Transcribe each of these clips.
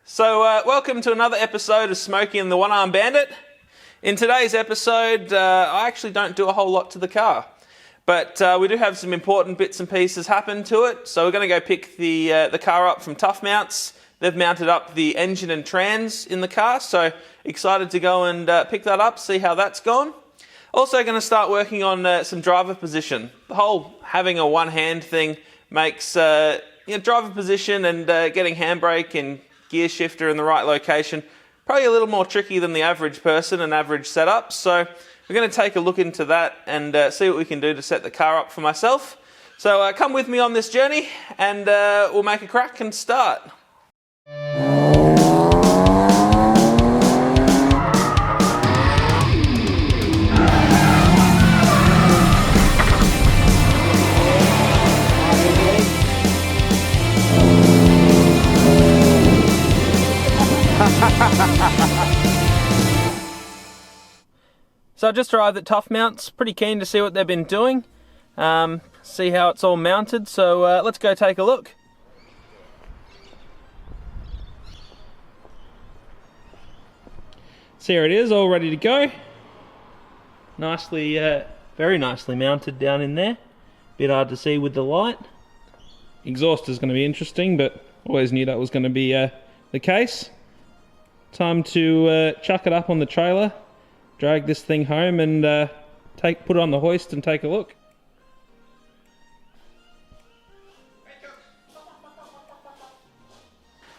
So welcome to another episode of Smokey and the One-Armed Bandit. In today's episode, I actually don't do a whole lot to the car, but we do have some important bits and pieces happen to it. So we're going to go pick the car up from Tough Mounts. They've mounted up the engine and trans in the car, so excited to go and pick that up, see how that's gone. Also going to start working on some driver position. The whole having a one-hand thing makes driver position and getting handbrake and gear shifter in the right location probably a little more tricky than the average person and average setup. So we're going to take a look into that and see what we can do to set the car up for myself. So come with me on this journey and we'll make a crack and start. So I just arrived at Tough Mounts, pretty keen to see what they've been doing, see how it's all mounted, so let's go take a look. So here it is, all ready to go. Nicely, very nicely mounted down in there. Bit hard to see with the light. Exhaust is going to be interesting, but always knew that was going to be the case. Time to chuck it up on the trailer, drag this thing home and put it on the hoist and take a look.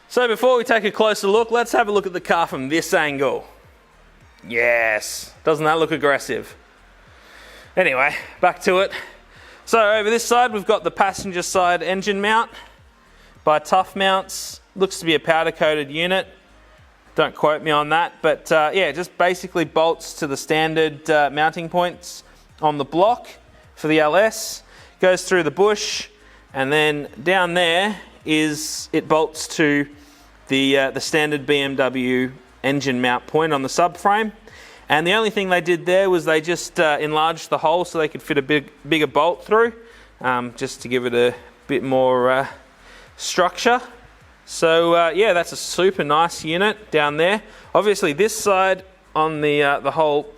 So before we take a closer look, let's have a look at the car from this angle. Yes, doesn't that look aggressive? Anyway, back to it. So over this side we've got the passenger side engine mount by Tough Mounts. Looks to be a powder coated unit. Don't quote me on that, but yeah, just basically bolts to the standard mounting points on the block for the LS, goes through the bush, and then down there it bolts to the standard BMW engine mount point on the subframe. And the only thing they did there was they just enlarged the hole so they could fit a bigger bolt through, just to give it a bit more structure. So yeah, that's a super nice unit down there. Obviously this side on the whole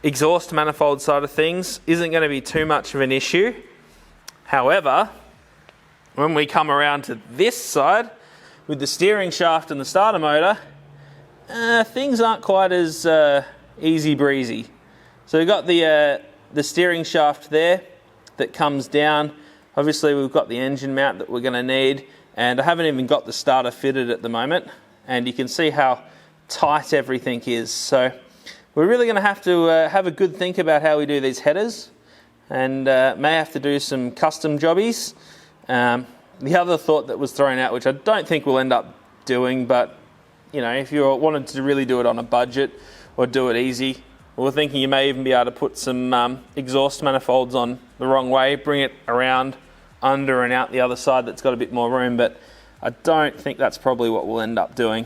exhaust manifold side of things isn't going to be too much of an issue. However, when we come around to this side with the steering shaft and the starter motor, things aren't quite as easy breezy. So we've got the steering shaft there that comes down. Obviously we've got the engine mount that we're going to need. And I haven't even got the starter fitted at the moment, and you can see how tight everything is. So we're really going to have a good think about how we do these headers, and may have to do some custom jobbies. The other thought that was thrown out, which I don't think we'll end up doing, but you know, if you wanted to really do it on a budget or do it easy, we're thinking you may even be able to put some exhaust manifolds on the wrong way, bring it around under and out the other side that's got a bit more room, but I don't think that's probably what we'll end up doing.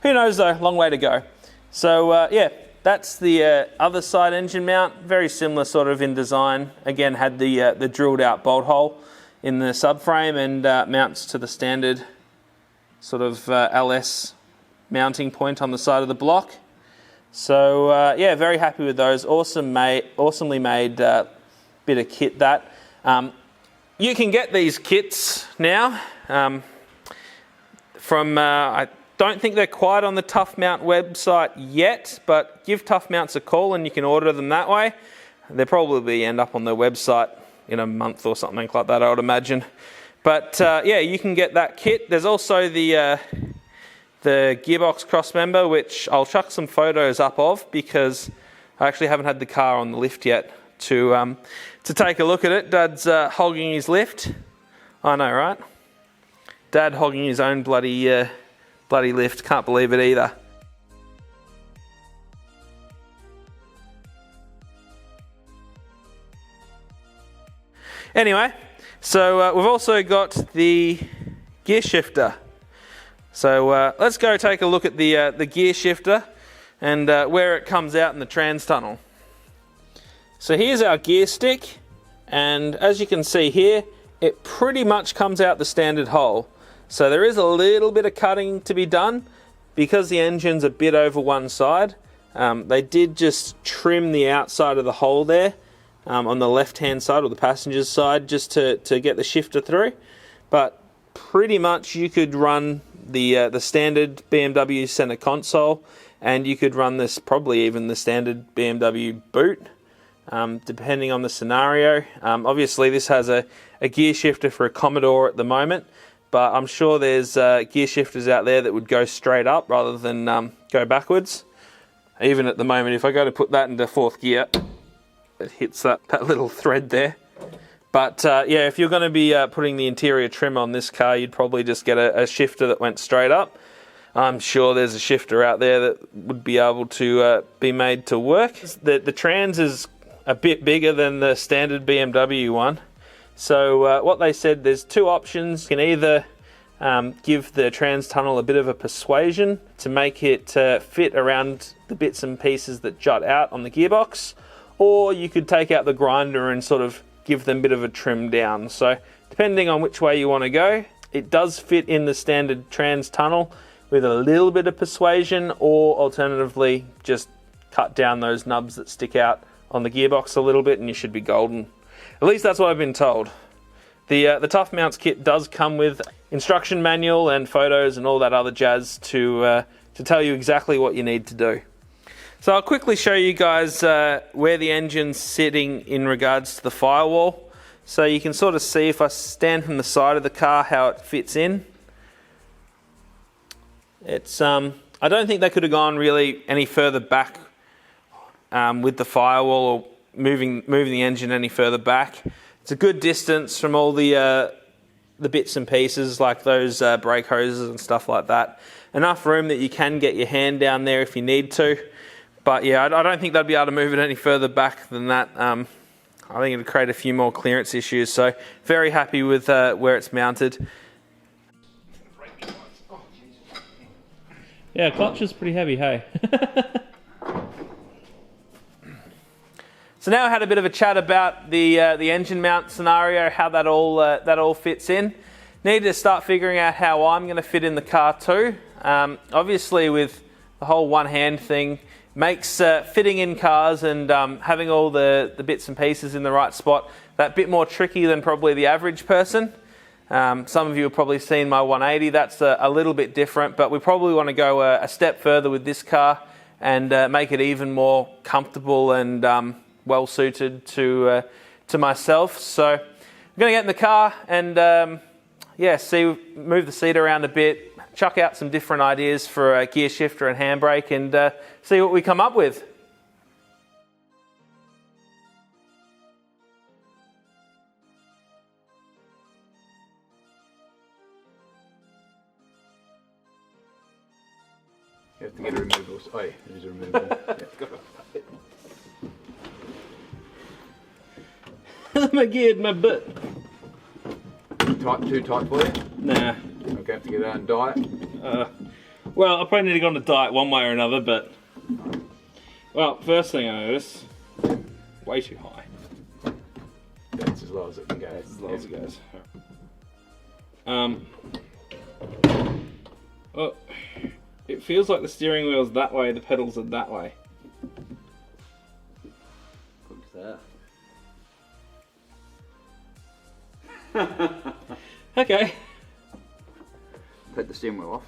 Who knows though, long way to go. So yeah, that's the other side engine mount, very similar sort of in design. Again, had the drilled out bolt hole in the subframe and mounts to the standard sort of LS mounting point on the side of the block. So yeah, very happy with those. Awesomely made bit of kit that. You can get these kits now from, I don't think they're quite on the Tough Mount website yet, but give Tough Mounts a call and you can order them that way. They'll probably end up on their website in a month or something like that, I would imagine. But yeah, you can get that kit. There's also the gearbox cross member, which I'll chuck some photos up of because I actually haven't had the car on the lift yet to take a look at it. Dad's hogging his lift. I know, right? Dad hogging his own bloody lift. Can't believe it either. Anyway, so we've also got the gear shifter. So let's go take a look at the gear shifter and where it comes out in the trans tunnel. So here's our gear stick, and as you can see here, it pretty much comes out the standard hole. So there is a little bit of cutting to be done because the engine's a bit over one side. They did just trim the outside of the hole there on the left-hand side or the passenger's side just to get the shifter through. But pretty much you could run the standard BMW center console, and you could run this probably even the standard BMW boot, depending on the scenario. Obviously this has a gear shifter for a Commodore at the moment, but I'm sure there's gear shifters out there that would go straight up rather than go backwards. Even at the moment, if I go to put that into 4th gear, it hits that little thread there. But yeah, if you're going to be putting the interior trim on this car, you'd probably just get a shifter that went straight up. I'm sure there's a shifter out there that would be able to be made to work. The trans is a bit bigger than the standard BMW one. So what they said, there's 2 options. You can either give the trans tunnel a bit of a persuasion to make it fit around the bits and pieces that jut out on the gearbox, or you could take out the grinder and sort of give them a bit of a trim down. So depending on which way you want to go, it does fit in the standard trans tunnel with a little bit of persuasion, or alternatively just cut down those nubs that stick out on the gearbox a little bit and you should be golden. At least that's what I've been told. The Tough Mounts kit does come with instruction manual and photos and all that other jazz to tell you exactly what you need to do. So I'll quickly show you guys where the engine's sitting in regards to the firewall. So you can sort of see, if I stand from the side of the car, how it fits in. It's I don't think they could have gone really any further back with the firewall, or moving the engine any further back. It's a good distance from all the bits and pieces like those brake hoses and stuff like that. Enough room that you can get your hand down there if you need to. But yeah, I don't think they'd be able to move it any further back than that. I think it would create a few more clearance issues. So very happy with where it's mounted. Yeah, clutch is pretty heavy, hey? So now I had a bit of a chat about the engine mount scenario, how that all fits in. Need to start figuring out how I'm going to fit in the car too. Obviously, with the whole one-hand thing, makes fitting in cars and having all the bits and pieces in the right spot that bit more tricky than probably the average person. Some of you have probably seen my 180. That's a little bit different, but we probably want to go a step further with this car and make it even more comfortable and well suited to myself. So I'm going to get in the car and yeah, move the seat around a bit, chuck out some different ideas for a gear shifter and handbrake, and see what we come up with. You have to get a removable. Oh yeah, there's a removable. My geared my butt. Too tight for you? Nah. Okay, have to get out and diet. Well, I probably need to go on a diet one way or another, but... Well, first thing I notice, way too high. That's as low as it can go. That's as low as it goes. Well, it feels like the steering wheel's that way, the pedals are that way. Look at that. Okay. Take the steering wheel off.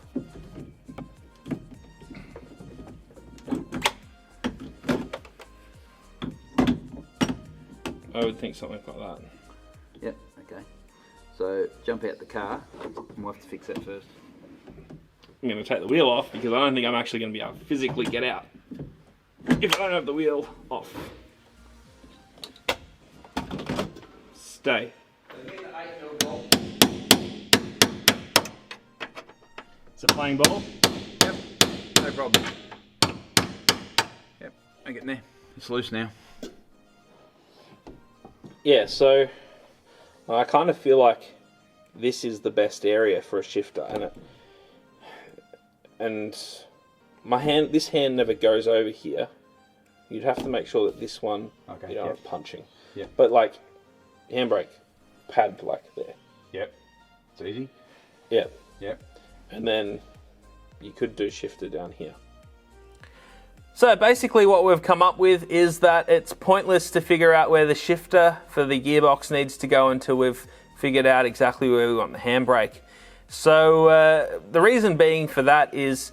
I would think something like that. Yep, okay. So jump out the car, and we'll have to fix that first. I'm going to take the wheel off because I don't think I'm actually going to be able to physically get out if I don't have the wheel off. Stay. Is it playing ball? Yep, no problem. Yep, I get in there. It's loose now. Yeah, so I kind of feel like this is the best area for a shifter, and this hand never goes over here. You'd have to make sure that this one, okay, you know, is punching. Yeah. But like handbrake pad like there. Yep. It's easy. Yeah. Yep. And then you could do shifter down here. So basically what we've come up with is that it's pointless to figure out where the shifter for the gearbox needs to go until we've figured out exactly where we want the handbrake. So the reason being for that is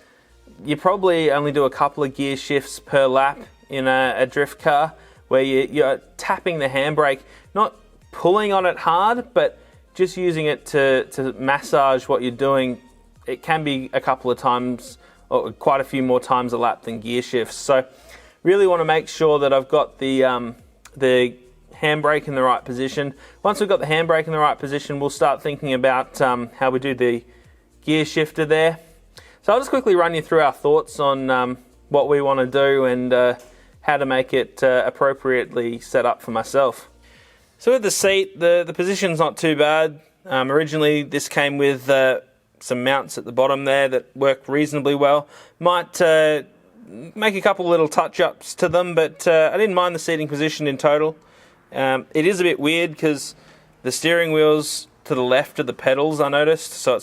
you probably only do a couple of gear shifts per lap in a drift car where you're tapping the handbrake, not pulling on it hard, but just using it to massage what you're doing. It can be a couple of times, or quite a few more times a lap than gear shifts. So really want to make sure that I've got the handbrake in the right position. Once we've got the handbrake in the right position, we'll start thinking about how we do the gear shifter there. So I'll just quickly run you through our thoughts on what we want to do and how to make it appropriately set up for myself. So with the seat, the position's not too bad. Originally this came with some mounts at the bottom there that work reasonably well. Might make a couple little touch-ups to them, but I didn't mind the seating position in total. It is a bit weird because the steering wheel's to the left of the pedals, I noticed, so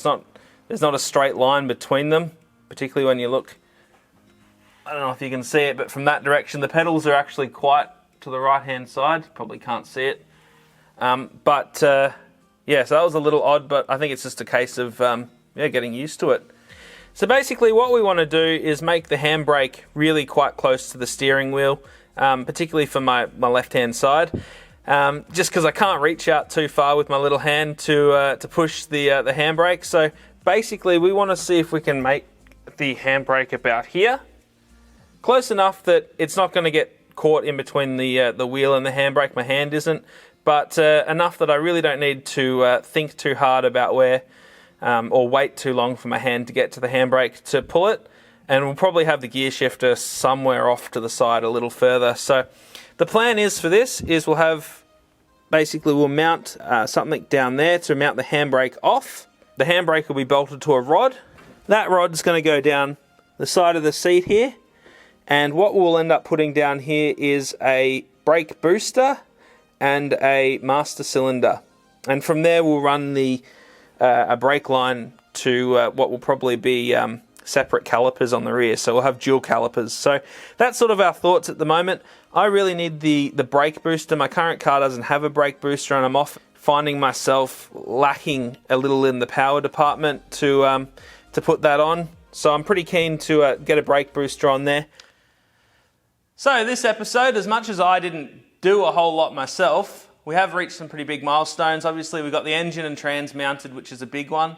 there's not a straight line between them, particularly when you look. I don't know if you can see it, but from that direction the pedals are actually quite to the right-hand side. Probably can't see it. Yeah, so that was a little odd, but I think it's just a case of getting used to it. So basically what we want to do is make the handbrake really quite close to the steering wheel, particularly for my left-hand side, just because I can't reach out too far with my little hand to push the handbrake. So basically we want to see if we can make the handbrake about here, close enough that it's not going to get caught in between the wheel and the handbrake. My hand isn't, but enough that I really don't need to think too hard about where or wait too long for my hand to get to the handbrake to pull it. And we'll probably have the gear shifter somewhere off to the side a little further. So the plan is for this is we'll mount something down there to mount the handbrake off. The handbrake will be bolted to a rod. That rod's going to go down the side of the seat here. And what we'll end up putting down here is a brake booster and a master cylinder. And from there we'll run a brake line to what will probably be separate calipers on the rear. So we'll have dual calipers. So that's sort of our thoughts at the moment. I really need the brake booster. My current car doesn't have a brake booster, and I'm off finding myself lacking a little in the power department to put that on. So I'm pretty keen to get a brake booster on there. So this episode, as much as I didn't do a whole lot myself, we have reached some pretty big milestones. Obviously, we've got the engine and trans mounted, which is a big one.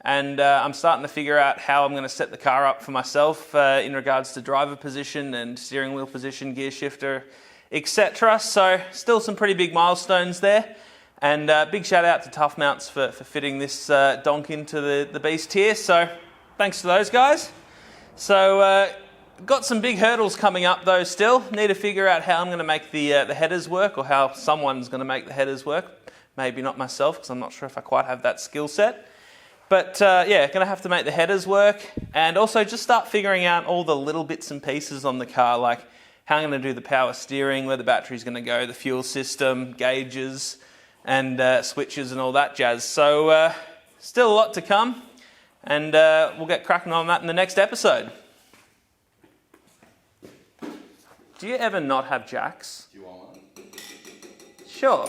And I'm starting to figure out how I'm going to set the car up for myself in regards to driver position and steering wheel position, gear shifter, etc. So still some pretty big milestones there. And big shout out to Tough Mounts for fitting this donk into the beast here. So thanks to those guys. So got some big hurdles coming up though still. Need to figure out how I'm going to make the headers work, or how someone's going to make the headers work. Maybe not myself, because I'm not sure if I quite have that skill set. But yeah, going to have to make the headers work, and also just start figuring out all the little bits and pieces on the car, like how I'm going to do the power steering, where the battery's going to go, the fuel system, gauges, and switches and all that jazz. So still a lot to come, and we'll get cracking on that in the next episode. Do you ever not have jacks? Do you want one? Sure.